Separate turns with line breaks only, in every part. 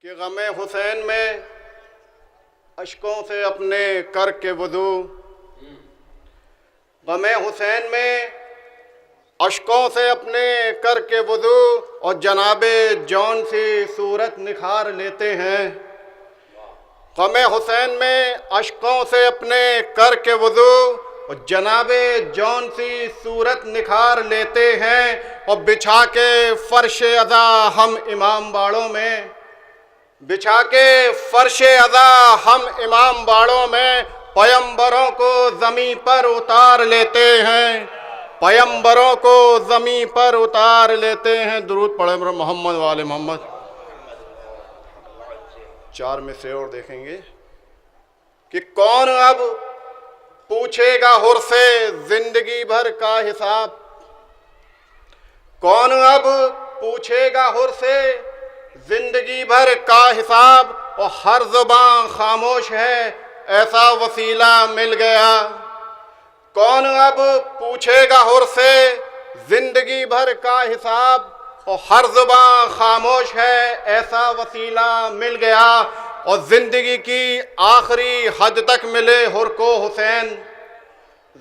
कि गमे हुसैन में अश्कों से अपने कर के वुज़ू, गमे हुसैन में अश्कों से अपने कर के वुज़ू और जनाबे जौन सी सूरत निखार लेते हैं। गमे हुसैन में अश्कों से अपने कर के वुज़ू और जनाबे जौन सी सूरत निखार लेते हैं। और बिछा के फ़र्श अज़ा हम इमाम बाड़ों में, बिछा के फ़र्श अज़ा हम इमाम बाड़ों में पैगंबरों को ज़मीं पर उतार लेते हैं, पैगंबरों को ज़मीं पर उतार लेते हैं। दुरूद पढ़े मोहम्मद वाले मोहम्मद। 4 में से और देखेंगे कि कौन अब पूछेगा हुर से जिंदगी भर का हिसाब, कौन अब पूछेगा हुर से जिंदगी भर का हिसाब। और हर ज़ुबान खामोश है ऐसा वसीला मिल गया। कौन अब पूछेगा हुर से जिंदगी भर का हिसाब और हर ज़ुबान खामोश है ऐसा वसीला मिल गया। और ज़िंदगी की आखिरी हद तक मिले हुर को हुसैन,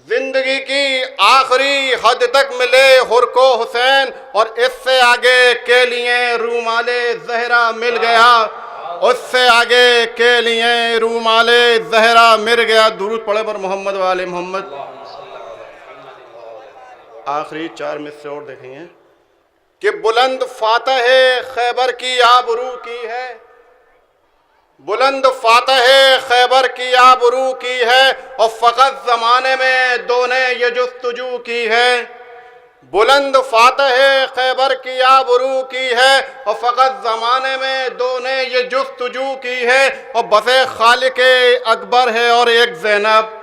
जिंदगी की आखिरी हद तक मिले हुर को हुसैन। और इससे आगे के लिए रूमाले ज़हरा मिल गया, उससे आगे के लिए रूमाले ज़हरा मिल गया। दुरूद पढ़े पर मोहम्मद वाले मोहम्मद। आखिरी 4 में से और देखेंगे कि बुलंद फातह खैबर की आबरू की है, बुलंद फातह खैबर की आबरू की है। और फ़कत ज़माने में दो ने ये जुस्तजू की है, बुलंद फातह खैबर की आबरू की है। और फ़कत ज़माने में दो ने ये जुस्तजू की है। और बसे खालिके अकबर है और एक ज़ैनब,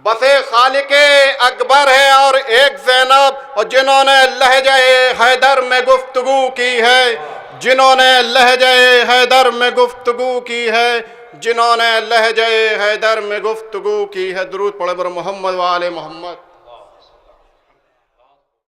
बसे खालिके अकबर है और एक ज़ैनब। और जिन्होंने लहजे हैदर में गुफ्तगू की है, जिन्होंने लहजे हैदर में गुफ्तगू की है, जिन्होंने लहजे हैदर में गुफ्तगू की है। दुरूद पढ़े बर मोहम्मद वाले मोहम्मद।